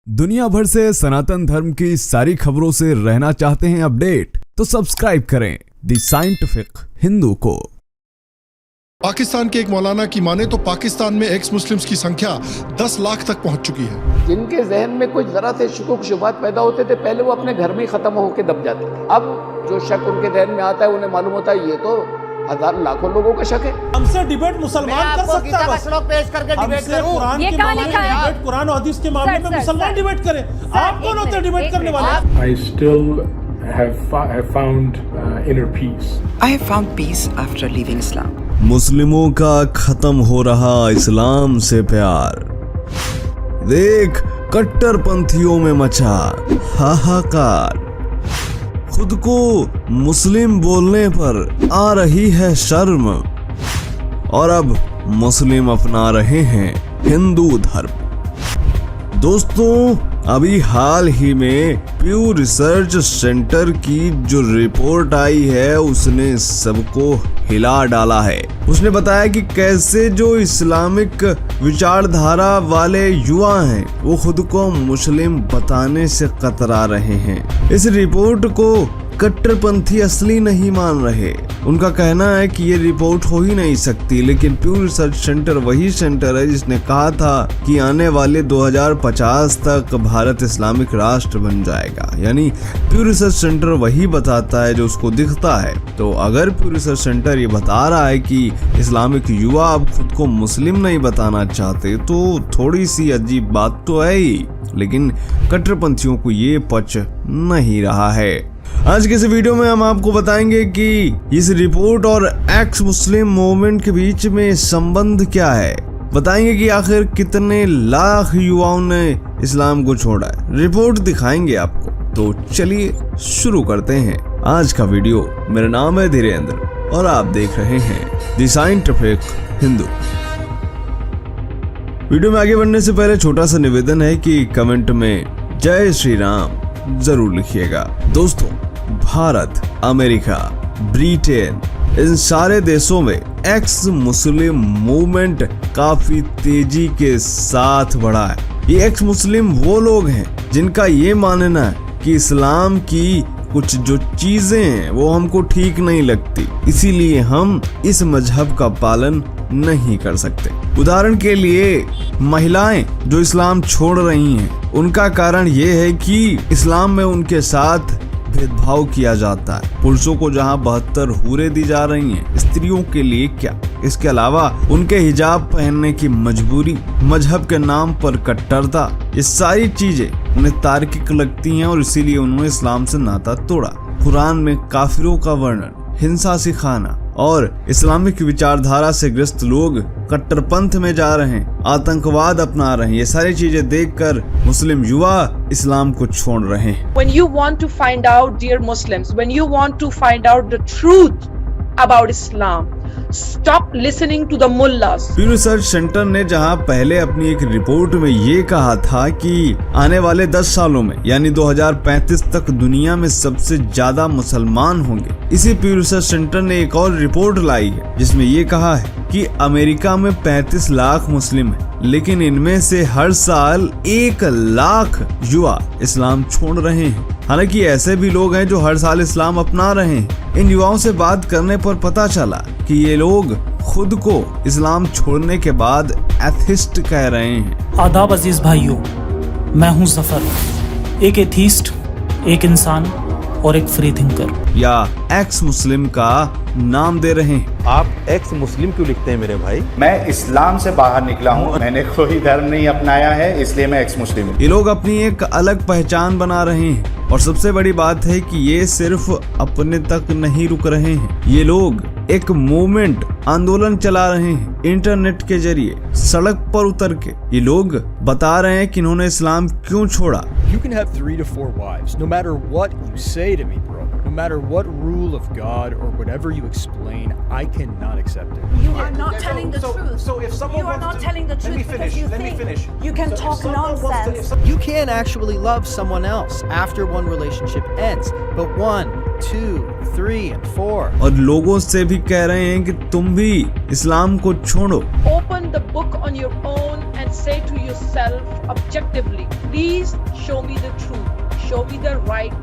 दुनिया भर से सनातन धर्म की सारी खबरों से रहना चाहते हैं अपडेट, तो सब्सक्राइब करें द साइंटिफिक हिंदू को। पाकिस्तान के एक मौलाना की माने तो पाकिस्तान में एक्स मुस्लिम्स की संख्या 10 लाख तक पहुंच चुकी है। जिनके जहन में कुछ जरा से शुकुक शुबात पैदा होते थे, पहले वो अपने घर में ही खत्म होकर दब जाते थे। अब जो शक उनके जहन में आता है, उन्हें मालूम होता है ये तो हजार लाखों लोगों का शक है। हमसे डिबेट मुसलमान कर सकता है, बस पेश करके डिबेट करूं। ये कहां लिखा है? डिबेट कुरान और हदीस के मामले में मुसलमान डिबेट करें। आप कौन होते हैं डिबेट करने वाले? I still have found inner peace. I have found peace after leaving Islam. मुस्लिमों का खत्म हो रहा इस्लाम से प्यार देख कट्टरपंथियों में मचा हाहाकार। खुद को मुस्लिम बोलने पर आ रही है शर्म और अब मुस्लिम अपना रहे हैं हिंदू धर्म। दोस्तों, अभी हाल ही में प्यू रिसर्च सेंटर की जो रिपोर्ट आई है उसने सबको हिला डाला है। उसने बताया कि कैसे जो इस्लामिक विचारधारा वाले युवा हैं वो खुद को मुस्लिम बताने से कतरा रहे हैं। इस रिपोर्ट को कट्टरपंथी असली नहीं मान रहे। उनका कहना है कि ये रिपोर्ट हो ही नहीं सकती, लेकिन प्यू रिसर्च सेंटर वही सेंटर है जिसने कहा था कि आने वाले 2050 तक भारत इस्लामिक राष्ट्र बन जाएगा। यानी प्यू रिसर्च सेंटर वही बताता है जो उसको दिखता है। तो अगर प्यू रिसर्च सेंटर ये बता रहा है कि इस्लामिक युवा अब खुद को मुस्लिम नहीं बताना चाहते, तो थोड़ी सी अजीब बात तो है ही, लेकिन कट्टरपंथियों को ये पच नहीं रहा है। आज के इस वीडियो में हम आपको बताएंगे कि इस रिपोर्ट और एक्स मुस्लिम मूवमेंट के बीच में संबंध क्या है। बताएंगे कि आखिर कितने लाख युवाओं ने इस्लाम को छोड़ा है। रिपोर्ट दिखाएंगे आपको। तो चलिए शुरू करते हैं आज का वीडियो। मेरा नाम है धीरेन्द्र और आप देख रहे हैं द साइंटिफिक हिंदू। वीडियो में आगे बढ़ने से पहले छोटा सा निवेदन है कि कमेंट में जय श्री राम जरूर लिखिएगा। दोस्तों, भारत, अमेरिका, ब्रिटेन, इन सारे देशों में एक्स मुस्लिम मूवमेंट काफी तेजी के साथ बढ़ा है। ये एक्स मुस्लिम वो लोग हैं जिनका ये मानना है कि इस्लाम की कुछ जो चीजें हैं वो हमको ठीक नहीं लगती, इसीलिए हम इस मजहब का पालन नहीं कर सकते। उदाहरण के लिए महिलाएं जो इस्लाम छोड़ रही हैं, उनका कारण ये है कि इस्लाम में उनके साथ भेदभाव किया जाता है। पुरुषों को जहां 72 हूरें दी जा रही हैं, स्त्रियों के लिए क्या। इसके अलावा उनके हिजाब पहनने की मजबूरी, मजहब के नाम पर कट्टरता, ये सारी चीजें उन्हें तार्किक लगती हैं और इसीलिए उन्होंने इस्लाम से नाता तोड़ा। कुरान में काफिरों का वर्णन, हिंसा सिखाना और इस्लामिक विचारधारा से ग्रस्त लोग कट्टरपंथ में जा रहे हैं, आतंकवाद अपना रहे हैं, ये सारी चीजें देखकर मुस्लिम युवा इस्लाम को छोड़ रहे हैं। When you want to find out, dear Muslims, when you want to find out the truth about Islam, stop listening to the mullahs. प्यू research centre ने जहां पहले अपनी एक रिपोर्ट में ये कहा था कि आने वाले 10 सालों में यानी 2035 तक दुनिया में सबसे ज्यादा मुसलमान होंगे, इसी प्यू रिसर्च सेंटर ने एक और रिपोर्ट लाई है जिसमें ये कहा है कि अमेरिका में 35 लाख मुस्लिम हैं, लेकिन इनमें से हर साल 1 लाख युवा इस्लाम छोड़ रहे हैं। हालांकि ऐसे भी लोग हैं जो हर साल इस्लाम अपना रहे हैं। इन युवाओं से बात करने पर पता चला कि ये लोग खुद को इस्लाम छोड़ने के बाद एथिस्ट कह रहे हैं। आदाब अजीज भाइयों, मैं हूं जफर, एक एथीस्ट, एक इंसान और एक फ्री थिंकर। या एक्स मुस्लिम का नाम दे रहे हैं। आप एक्स मुस्लिम क्यों लिखते हैं मेरे भाई? मैं इस्लाम से बाहर निकला हूं, मैंने कोई धर्म नहीं अपनाया है, इसलिए मैं एक्स मुस्लिम हूं। ये लोग अपनी एक अलग पहचान बना रहे हैं और सबसे बड़ी बात है कि ये सिर्फ अपने तक नहीं रुक रहे हैं। ये लोग एक मूवमेंट, आंदोलन चला रहे हैं इंटरनेट के जरिए, सड़क पर उतर के। ये लोग बता रहे हैं कि इन्होंने इस्लाम क्यों छोड़ा। You can have 3 to 4 wives, no matter what you say to me, brother. No matter what rule of God or whatever you explain, I cannot accept it. You are not telling the truth. So if someone You are wants not to- telling the Let me truth finish, because you let me think finish. you can So if talk someone wants to- nonsense. if some- You can actually love someone else after one relationship ends, but 1, 2, 3, and 4. और लोगों से भी कह रहे हैं कि तुम भी इस्लाम को छोड़ो। Open the book on your own and say to yourself objectively, please show me the truth, show me the right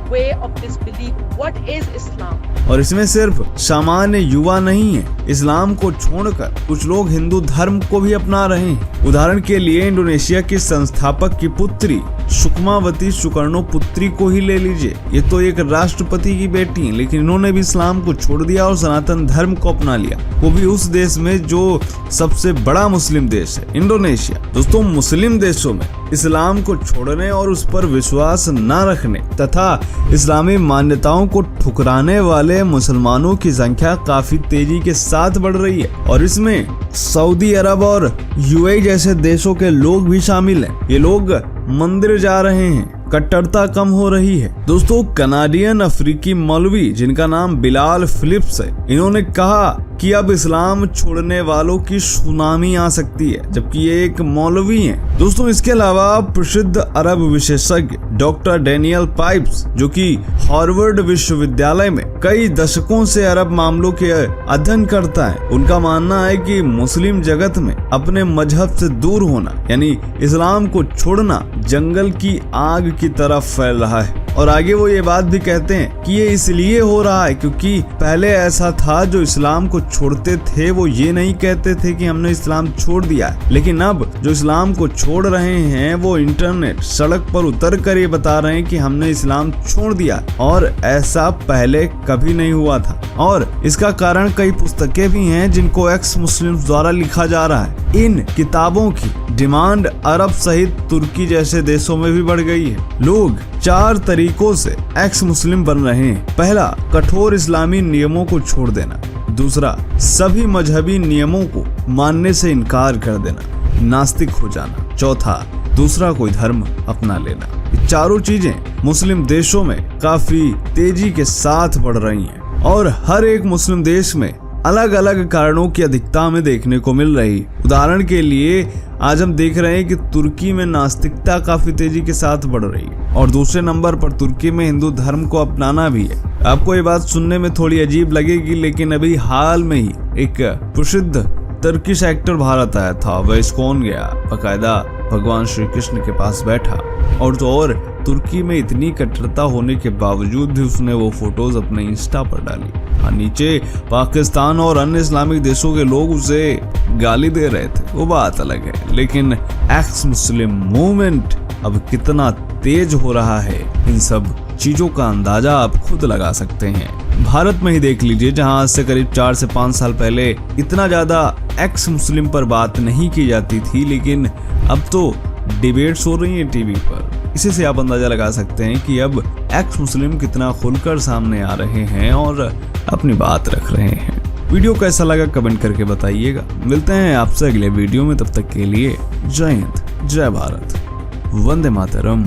way of disbelief. What is Islam? और इसमें सिर्फ सामान्य युवा नहीं है, इस्लाम को छोड़कर कुछ लोग हिंदू धर्म को भी अपना रहे हैं। उदाहरण के लिए इंडोनेशिया की संस्थापक की पुत्री सुकमावती सुकर्णोपुत्री को ही ले लीजिए। ये तो एक राष्ट्रपति की बेटी है, लेकिन इन्होंने भी इस्लाम को छोड़ दिया और सनातन धर्म को अपना लिया, वो भी उस देश में जो सबसे बड़ा मुस्लिम देश है, इंडोनेशिया। दोस्तों, मुस्लिम देशों में इस्लाम को छोड़ने और उस पर विश्वास न रखने तथा इस्लामी मान्यताओं को ठुकराने वाले मुसलमानों की संख्या काफी तेजी के साथ बढ़ रही है और इसमें सऊदी अरब और यूएई जैसे देशों के लोग भी शामिल हैं। ये लोग मंदिर जा रहे हैं, कट्टरता कम हो रही है। दोस्तों, कनाडियन अफ्रीकी मौलवी जिनका नाम बिलाल फिलिप्स है, इन्होंने कहा कि अब इस्लाम छोड़ने वालों की सुनामी आ सकती है, जबकि ये एक मौलवी हैं। दोस्तों, इसके अलावा प्रसिद्ध अरब विशेषज्ञ डॉक्टर डेनियल पाइप्स, जो कि हार्वर्ड विश्वविद्यालय में कई दशकों से अरब मामलों के अध्ययन करता है, उनका मानना है कि मुस्लिम जगत में अपने मजहब से दूर होना यानी इस्लाम को छोड़ना जंगल की आग की तरफ फैल रहा है। और आगे वो ये बात भी कहते हैं कि ये इसलिए हो रहा है क्योंकि पहले ऐसा था, जो इस्लाम को छोड़ते थे वो ये नहीं कहते थे कि हमने इस्लाम छोड़ दिया है, लेकिन अब जो इस्लाम को छोड़ रहे हैं वो इंटरनेट सड़क पर उतर कर ये बता रहे हैं कि हमने इस्लाम छोड़ दिया, और ऐसा पहले कभी नहीं हुआ था। और इसका कारण कई पुस्तकें भी हैं जिनको एक्स मुस्लिम्स द्वारा लिखा जा रहा है। इन किताबों की डिमांड अरब सहित तुर्की जैसे देशों में भी बढ़ गई है। लोग 4 तरीकों से एक्स मुस्लिम बन रहे हैं। पहला, कठोर इस्लामी नियमों को छोड़ देना। दूसरा, सभी मजहबी नियमों को मानने से इनकार कर देना, नास्तिक हो जाना। चौथा, दूसरा कोई धर्म अपना लेना। ये चारों चीजें मुस्लिम देशों में काफी तेजी के साथ बढ़ रही हैं और हर एक मुस्लिम देश में अलग अलग कारणों की अधिकता हमें देखने को मिल रही। उदाहरण के लिए आज हम देख रहे हैं कि तुर्की में नास्तिकता काफी तेजी के साथ बढ़ रही है और दूसरे नंबर पर तुर्की में हिंदू धर्म को अपनाना भी है। आपको ये बात सुनने में थोड़ी अजीब लगेगी, लेकिन अभी हाल में ही एक प्रसिद्ध तुर्किश एक्टर भारत आया था। वह इस्कॉन गया, बकायदा भगवान श्री कृष्ण के पास बैठा और तुर्की में इतनी कट्टरता होने के बावजूद भी उसने वो फोटोज अपने इंस्टा पर डाली। हाँ, नीचे पाकिस्तान और अन्य इस्लामिक देशों के लोग उसे गाली दे रहे थे, वो बात अलग है, लेकिन एक्स मुस्लिम मूवमेंट अब कितना तेज हो रहा है, इन सब चीजों का अंदाजा आप खुद लगा सकते हैं। भारत में ही देख लीजिए, जहां आज से करीब 4 से 5 साल पहले इतना ज्यादा एक्स मुस्लिम पर बात नहीं की जाती थी, लेकिन अब तो डिबेट्स हो रही हैं टीवी पर। इसी से आप अंदाजा लगा सकते हैं कि अब एक्स मुस्लिम कितना खुलकर सामने आ रहे हैं और अपनी बात रख रहे हैं। वीडियो कैसा लगा कमेंट करके बताइएगा। मिलते हैं आपसे अगले वीडियो में, तब तक के लिए जय हिंद, जय भारत, वंदे मातरम।